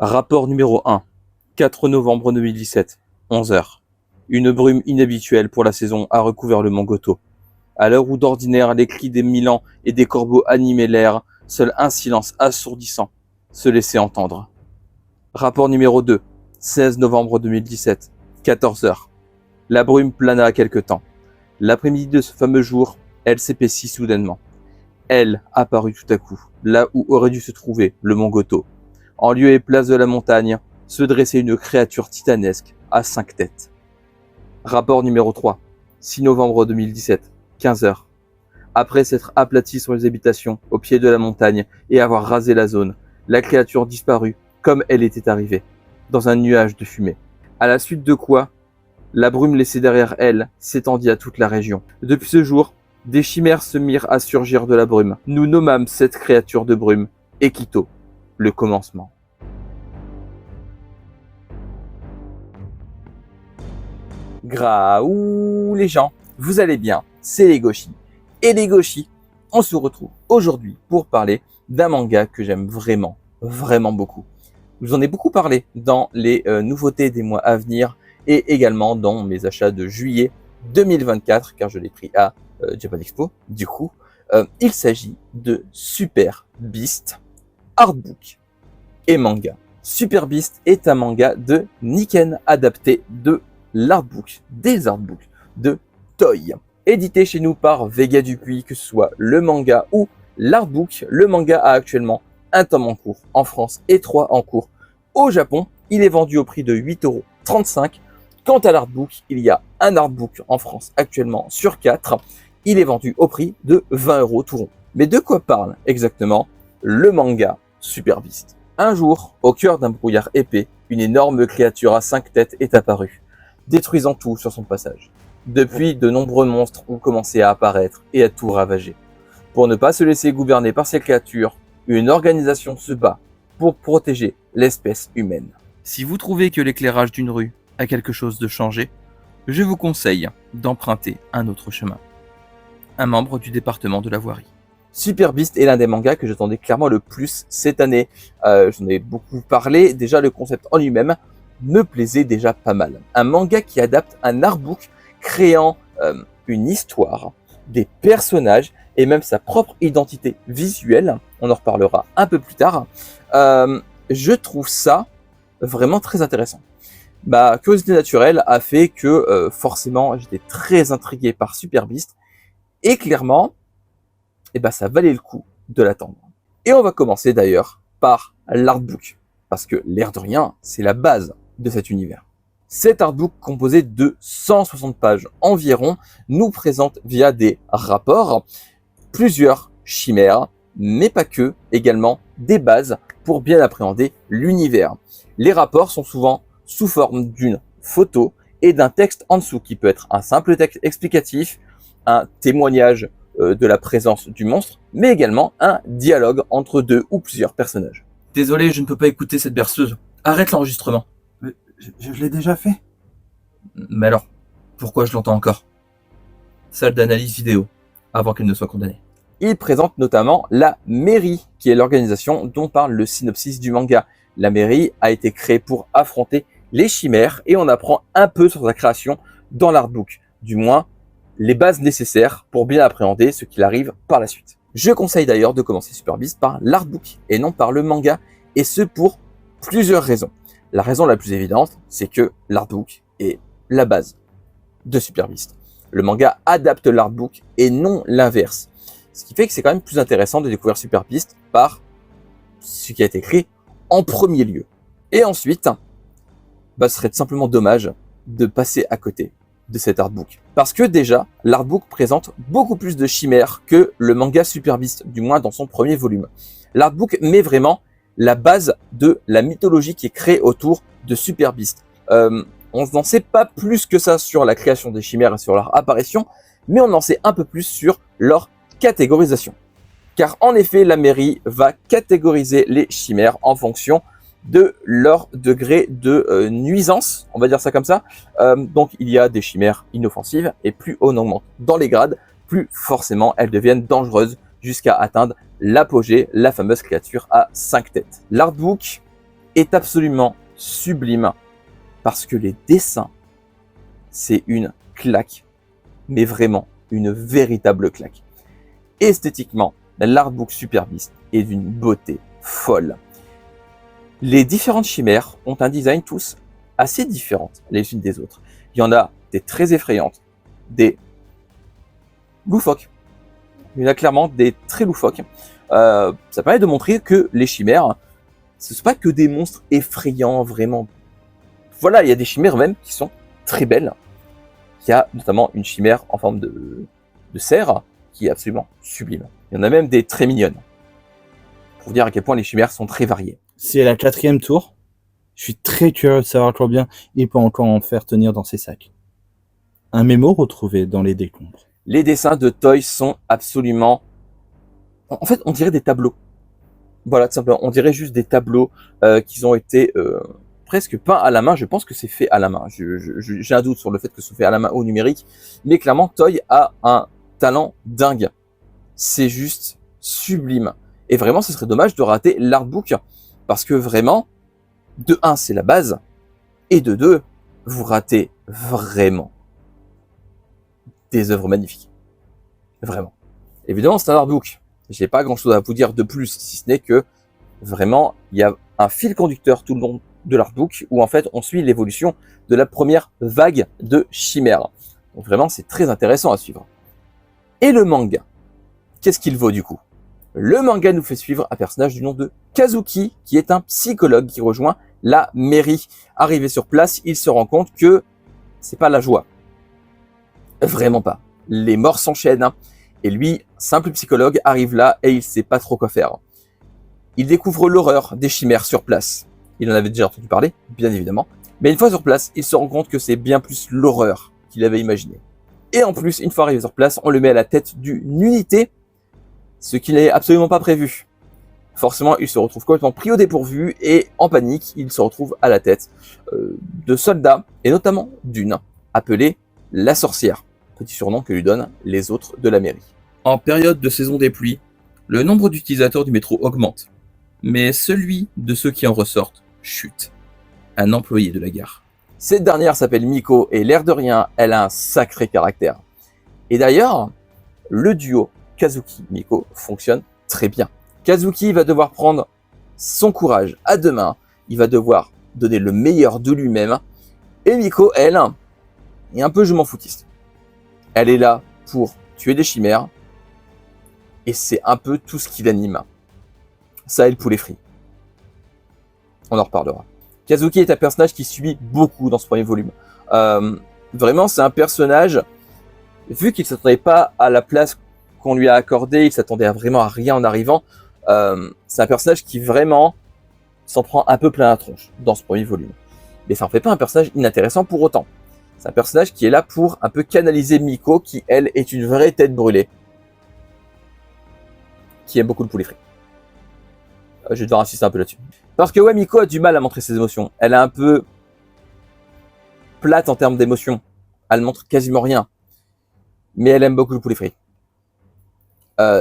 Rapport numéro 1, 4 novembre 2017, 11h. Une brume inhabituelle pour la saison a recouvert le mont Goto. À l'heure où d'ordinaire les cris des milans et des corbeaux animaient l'air, seul un silence assourdissant se laissait entendre. Rapport numéro 2, 16 novembre 2017, 14h. La brume plana à quelque temps. L'après-midi de ce fameux jour, elle s'épaissit soudainement. Elle apparut tout à coup, là où aurait dû se trouver le mont Goto. En lieu et place de la montagne, se dressait une créature titanesque à 5 têtes. Rapport numéro 3, 6 novembre 2017, 15h. Après s'être aplatie sur les habitations au pied de la montagne et avoir rasé la zone, la créature disparut comme elle était arrivée, dans un nuage de fumée. À la suite de quoi, la brume laissée derrière elle s'étendit à toute la région. Depuis ce jour, des chimères se mirent à surgir de la brume. Nous nommâmes cette créature de brume Ekito, le commencement. Graou les gens, vous allez bien, c'est les Goshi. Et les Goshi, on se retrouve aujourd'hui pour parler d'un manga que j'aime vraiment beaucoup. Je vous en ai beaucoup parlé dans les nouveautés des mois à venir et également dans mes achats de juillet 2024 car je l'ai pris à Japan Expo. Du coup, il s'agit de Super Beast Artbook et manga. Super Beast est un manga de Niken adapté de l'artbook, des artbooks de Toei. Édité chez nous par Vega Dupuis, que ce soit le manga ou l'artbook. Le manga a actuellement un tome en cours en France et 3 en cours au Japon. Il est vendu au prix de 8,35 €. Quant à l'artbook, il y a un artbook en France actuellement sur 4. Il est vendu au prix de 20 € tout rond. Mais de quoi parle exactement le manga Super Beast? Un jour, au cœur d'un brouillard épais, une énorme créature à 5 têtes est apparue, détruisant tout sur son passage. Depuis, de nombreux monstres ont commencé à apparaître et à tout ravager. Pour ne pas se laisser gouverner par ces créatures, une organisation se bat pour protéger l'espèce humaine. Si vous trouvez que l'éclairage d'une rue a quelque chose de changé, je vous conseille d'emprunter un autre chemin. Un membre du département de la voirie. Super Beast est l'un des mangas que j'attendais clairement le plus cette année. J'en ai beaucoup parlé. Déjà, le concept en lui-même me plaisait déjà pas mal. Un manga qui adapte un artbook créant une histoire, des personnages et même sa propre identité visuelle. On en reparlera un peu plus tard. Je trouve ça vraiment très intéressant. Ma curiosité naturelle a fait que forcément j'étais très intrigué par Super Beast et clairement ça valait le coup de l'attendre. Et on va commencer d'ailleurs par l'artbook parce que l'air de rien c'est la base de cet univers. Cet artbook composé de 160 pages environ nous présente via des rapports plusieurs chimères, mais pas que, également des bases pour bien appréhender l'univers. Les rapports sont souvent sous forme d'une photo et d'un texte en dessous qui peut être un simple texte explicatif, un témoignage de la présence du monstre, mais également un dialogue entre deux ou plusieurs personnages. Désolé, je ne peux pas écouter cette berceuse. Arrête l'enregistrement. Mais je l'ai déjà fait. Mais alors, pourquoi je l'entends encore? Salle d'analyse vidéo, avant qu'elle ne soit condamnée. Il présente notamment la mairie, qui est l'organisation dont parle le synopsis du manga. La mairie a été créée pour affronter les chimères et on apprend un peu sur sa création dans l'artbook. Du moins, les bases nécessaires pour bien appréhender ce qu'il arrive par la suite. Je conseille d'ailleurs de commencer Super Beast par l'artbook et non par le manga, et ce pour plusieurs raisons. La raison la plus évidente, c'est que l'artbook est la base de Super Beast. Le manga adapte l'artbook et non l'inverse. Ce qui fait que c'est quand même plus intéressant de découvrir Super Beast par ce qui a été écrit en premier lieu. Et ensuite, ce serait simplement dommage de passer à côté de cet artbook. Parce que déjà, l'artbook présente beaucoup plus de chimères que le manga Super Beast, du moins dans son premier volume. L'artbook met vraiment la base de la mythologie qui est créée autour de Super Beast. On n'en sait pas plus que ça sur la création des chimères et sur leur apparition, mais on en sait un peu plus sur leur catégorisation. Car en effet, la mairie va catégoriser les chimères en fonction de leur degré de nuisance, on va dire ça comme ça. Donc il y a des chimères inoffensives et plus on augmente dans les grades, plus forcément elles deviennent dangereuses jusqu'à atteindre l'apogée, la fameuse créature à 5 têtes. L'artbook est absolument sublime parce que les dessins, c'est une claque, mais vraiment une véritable claque. Esthétiquement, l'artbook Super Beast est d'une beauté folle. Les différentes chimères ont un design tous assez différentes les unes des autres. Il y en a des très effrayantes, des loufoques. Il y en a clairement des très loufoques. Ça permet de montrer que les chimères, ce ne sont pas que des monstres effrayants, vraiment. Voilà, il y a des chimères même qui sont très belles. Il y a notamment une chimère en forme de cerf qui est absolument sublime. Il y en a même des très mignonnes. Pour vous dire à quel point les chimères sont très variées. C'est la 4e tour. Je suis très curieux de savoir combien il peut encore en faire tenir dans ses sacs. Un mémo retrouvé dans les décombres. Les dessins de Toy sont absolument... En fait, on dirait des tableaux. Voilà, tout simplement. On dirait juste des tableaux qui ont été presque peints à la main. Je pense que c'est fait à la main. J'ai un doute sur le fait que ce soit fait à la main ou numérique. Mais clairement, Toy a un talent dingue. C'est juste sublime. Et vraiment, ce serait dommage de rater l'artbook. Parce que vraiment, de 1, c'est la base. Et de 2, vous ratez vraiment des œuvres magnifiques. Vraiment. Évidemment, c'est un artbook. J'ai pas grand chose à vous dire de plus, si ce n'est que vraiment, il y a un fil conducteur tout le long de l'artbook où en fait, on suit l'évolution de la première vague de chimères. Donc vraiment, c'est très intéressant à suivre. Et le manga, qu'est-ce qu'il vaut du coup? Le manga nous fait suivre un personnage du nom de Kazuki, qui est un psychologue qui rejoint la mairie. Arrivé sur place, il se rend compte que c'est pas la joie. Vraiment pas. Les morts s'enchaînent. Et lui, simple psychologue, arrive là et il sait pas trop quoi faire. Il découvre l'horreur des chimères sur place. Il en avait déjà entendu parler, bien évidemment. Mais une fois sur place, il se rend compte que c'est bien plus l'horreur qu'il avait imaginé. Et en plus, une fois arrivé sur place, on le met à la tête d'une unité, ce qui n'est absolument pas prévu. Forcément, il se retrouve complètement pris au dépourvu et en panique, il se retrouve à la tête de soldats, et notamment d'une, appelée la sorcière, petit surnom que lui donnent les autres de la mairie. En période de saison des pluies, le nombre d'utilisateurs du métro augmente, mais celui de ceux qui en ressortent chute. Un employé de la gare. Cette dernière s'appelle Miko et l'air de rien, elle a un sacré caractère. Et d'ailleurs, le duo Kazuki-Miko fonctionne très bien. Kazuki va devoir prendre son courage à deux mains, il va devoir donner le meilleur de lui-même, et Miko, elle, est un peu je m'en foutiste. Elle est là pour tuer des chimères, et c'est un peu tout ce qui l'anime. Ça et le poulet frit. On en reparlera. Kazuki est un personnage qui subit beaucoup dans ce premier volume. Vraiment, c'est un personnage, vu qu'il ne s'attendait pas à la place qu'on lui a accordée, il s'attendait vraiment à rien en arrivant, c'est un personnage qui vraiment s'en prend un peu plein la tronche dans ce premier volume. Mais ça en fait pas un personnage inintéressant pour autant. C'est un personnage qui est là pour un peu canaliser Miko, qui elle est une vraie tête brûlée, qui aime beaucoup le poulet frit. Je vais devoir insister un peu là-dessus. Parce que ouais, Miko a du mal à montrer ses émotions. Elle est un peu plate en termes d'émotions. Elle montre quasiment rien. Mais elle aime beaucoup le poulet frit.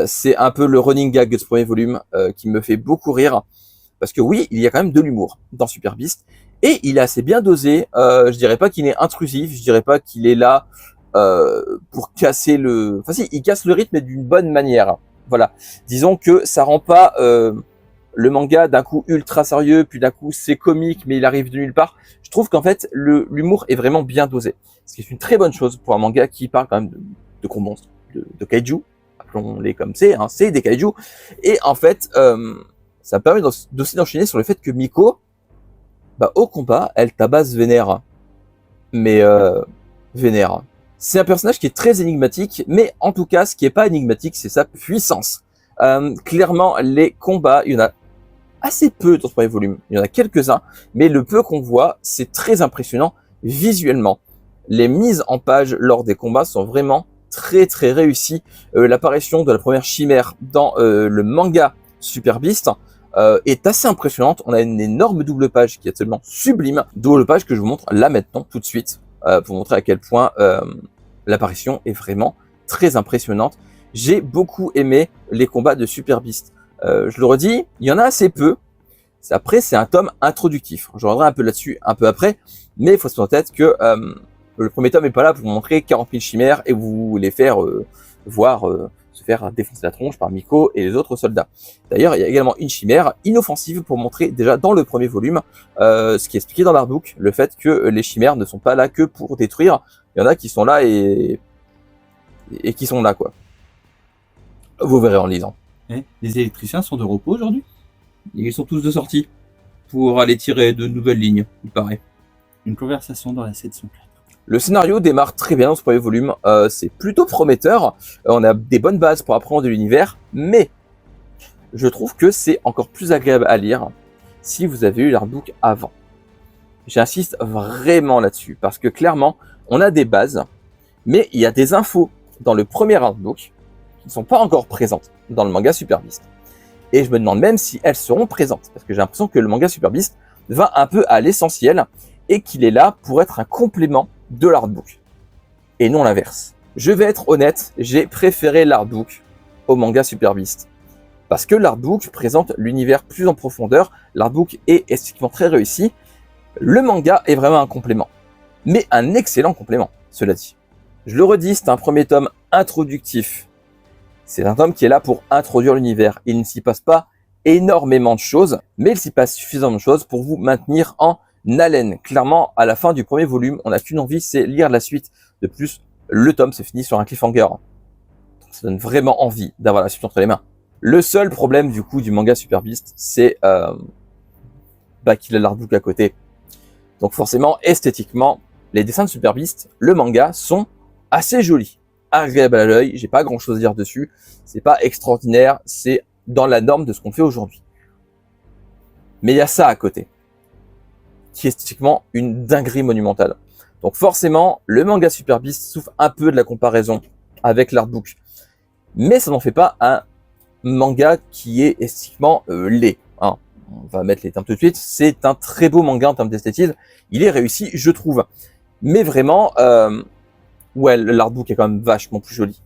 C'est un peu le running gag de ce premier volume qui me fait beaucoup rire. Parce que oui, il y a quand même de l'humour dans Super Beast. Et il est assez bien dosé. Je dirais pas qu'il est intrusif. Je dirais pas qu'il est là pour casser le... Enfin si, il casse le rythme mais d'une bonne manière. Voilà. Disons que ça rend pas le manga d'un coup ultra sérieux, puis d'un coup c'est comique, mais il arrive de nulle part. Je trouve qu'en fait, l'humour est vraiment bien dosé. Ce qui est une très bonne chose pour un manga qui parle quand même de gros monstres, de kaiju. Appelons-les comme c'est, hein, c'est des kaiju. Et en fait, ça me permet aussi d'enchaîner sur le fait que Miko, au combat, elle tabasse Vénère. Mais Vénère. C'est un personnage qui est très énigmatique, mais en tout cas, ce qui est pas énigmatique, c'est sa puissance. Clairement, les combats, il y en a assez peu dans ce premier volume. Il y en a quelques-uns, mais le peu qu'on voit, c'est très impressionnant visuellement. Les mises en page lors des combats sont vraiment très très réussies. L'apparition de la première chimère dans le manga Super Beast est assez impressionnante. On a une énorme double page qui est absolument sublime. Double page que je vous montre là maintenant, tout de suite, pour montrer à quel point l'apparition est vraiment très impressionnante. J'ai beaucoup aimé les combats de Super Beast. Je le redis, il y en a assez peu, Après, c'est un tome introductif. Je reviendrai un peu là-dessus un peu après, mais il faut se mettre en tête que le premier tome n'est pas là pour vous montrer 40 000 chimères et vous les faire voir se faire défoncer la tronche par Miko et les autres soldats. D'ailleurs, il y a également une chimère inoffensive pour montrer déjà dans le premier volume ce qui est expliqué dans l'artbook, le fait que les chimères ne sont pas là que pour détruire. Il y en a qui sont là et qui sont là, quoi. Vous verrez en lisant. Eh, les électriciens sont de repos aujourd'hui? Ils sont tous de sortie pour aller tirer de nouvelles lignes, il paraît. Une conversation dans la section 4. Le scénario démarre très bien dans ce premier volume, c'est plutôt prometteur, on a des bonnes bases pour apprendre de l'univers, mais je trouve que c'est encore plus agréable à lire si vous avez eu l'artbook avant. J'insiste vraiment là-dessus, parce que clairement, on a des bases, mais il y a des infos dans le premier artbook qui ne sont pas encore présentes dans le manga Super Beast. Et je me demande même si elles seront présentes, parce que j'ai l'impression que le manga Super Beast va un peu à l'essentiel, et qu'il est là pour être un complément de l'artbook, et non l'inverse. Je vais être honnête, j'ai préféré l'artbook au manga Super Beast, parce que l'artbook présente l'univers plus en profondeur, l'artbook est esthétiquement très réussi, le manga est vraiment un complément, mais un excellent complément, cela dit. Je le redis, c'est un premier tome introductif, c'est un tome qui est là pour introduire l'univers, il ne s'y passe pas énormément de choses, mais il s'y passe suffisamment de choses pour vous maintenir en haleine. Clairement, à la fin du premier volume, on n'a qu'une envie, c'est lire la suite. De plus, le tome se finit sur un cliffhanger. Ça donne vraiment envie d'avoir la suite entre les mains. Le seul problème du coup du manga Super Beast, c'est qu'il a l'artbook à côté. Donc forcément, esthétiquement, les dessins de Super Beast, le manga, sont assez jolis, agréables à l'œil. J'ai pas grand chose à dire dessus. C'est pas extraordinaire, c'est dans la norme de ce qu'on fait aujourd'hui. Mais il y a ça à côté, qui est esthétiquement une dinguerie monumentale. Donc forcément, le manga Super Beast souffre un peu de la comparaison avec l'artbook. Mais ça n'en fait pas un manga qui est esthétiquement laid. Hein. On va mettre les termes tout de suite. C'est un très beau manga en termes d'esthétisme. Il est réussi, je trouve. Mais vraiment, l'artbook est quand même vachement plus joli.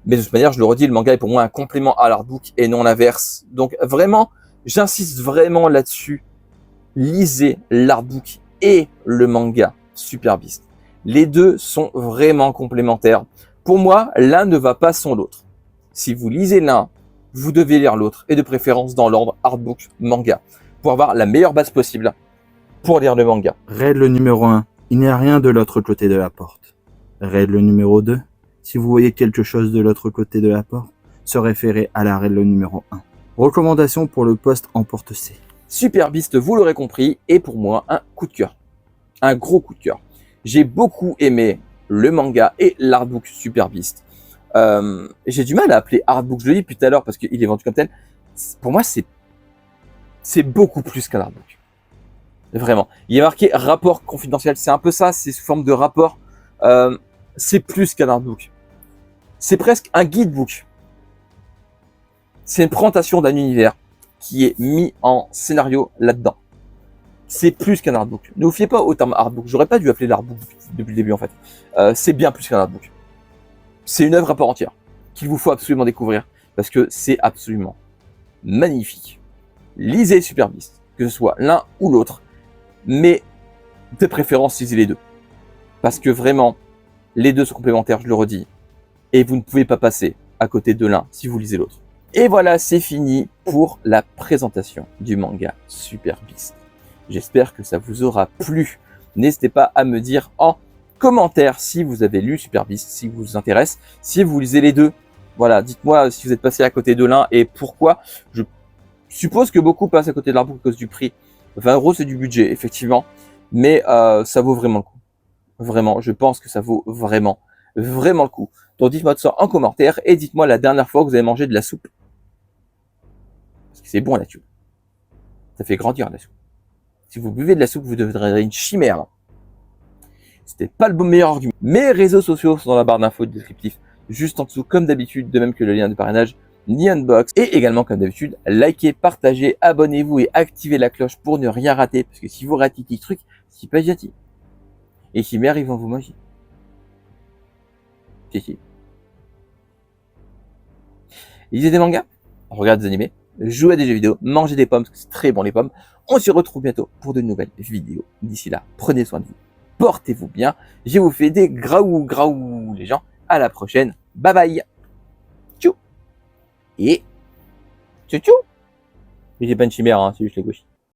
Mais de toute manière, je le redis, le manga est pour moi un complément à l'artbook et non l'inverse. Donc vraiment, j'insiste vraiment là-dessus. Lisez l'artbook et le manga Super Beast. Les deux sont vraiment complémentaires. Pour moi, l'un ne va pas sans l'autre. Si vous lisez l'un, vous devez lire l'autre, et de préférence dans l'ordre artbook manga, pour avoir la meilleure base possible pour lire le manga. Règle numéro 1. Il n'y a rien de l'autre côté de la porte. Règle numéro 2. Si vous voyez quelque chose de l'autre côté de la porte, se référez à la règle numéro 1. Recommandation pour le poste en porte C. Super Beast, vous l'aurez compris, est pour moi un coup de cœur. Un gros coup de cœur. J'ai beaucoup aimé le manga et l'artbook Super Beast. J'ai du mal à appeler artbook, je le dis depuis tout à l'heure parce qu'il est vendu comme tel. Pour moi, c'est beaucoup plus qu'un artbook. Vraiment. Il est marqué rapport confidentiel. C'est un peu ça, c'est sous forme de rapport. C'est plus qu'un artbook. C'est presque un guidebook. C'est une présentation d'un univers qui est mis en scénario là-dedans. C'est plus qu'un artbook. Ne vous fiez pas au terme artbook. J'aurais pas dû appeler l'artbook depuis le début en fait. C'est bien plus qu'un artbook. C'est une œuvre à part entière qu'il vous faut absolument découvrir parce que c'est absolument magnifique. Lisez Super Beast, que ce soit l'un ou l'autre, mais de préférence lisez les deux parce que vraiment les deux sont complémentaires, je le redis, et vous ne pouvez pas passer à côté de l'un si vous lisez l'autre. Et voilà, c'est fini pour la présentation du manga Super Beast. J'espère que ça vous aura plu. N'hésitez pas à me dire en commentaire si vous avez lu Super Beast, si vous vous intéresse, si vous lisez les deux. Voilà, dites-moi si vous êtes passé à côté de l'un et pourquoi. Je suppose que beaucoup passent à côté de l'artbook à cause du prix. 20 € c'est du budget, effectivement, mais ça vaut vraiment le coup. Vraiment, je pense que ça vaut vraiment le coup. Donc dites-moi tout ça en commentaire et dites-moi la dernière fois que vous avez mangé de la soupe. Parce que c'est bon la soupe. Ça fait grandir la soupe. Si vous buvez de la soupe, vous deviendrez une chimère. C'était pas le meilleur argument. Mes réseaux sociaux sont dans la barre d'infos descriptif, juste en dessous, comme d'habitude, de même que le lien de parrainage, ni unbox. Et également, comme d'habitude, likez, partagez, abonnez-vous et activez la cloche pour ne rien rater. Parce que si vous ratez des trucs, c'est pas gentil. Et chimères, ils vont vous manger. Si. Lisez des mangas, regardez des animés, jouez à des jeux vidéo, mangez des pommes, parce que c'est très bon les pommes. On se retrouve bientôt pour de nouvelles vidéos. D'ici là, prenez soin de vous, portez-vous bien. Je vous fais des graou les gens. À la prochaine. Bye bye. Tchou. Et tchou tchou. Mais j'ai pas une chimère, hein, c'est juste les gauchis.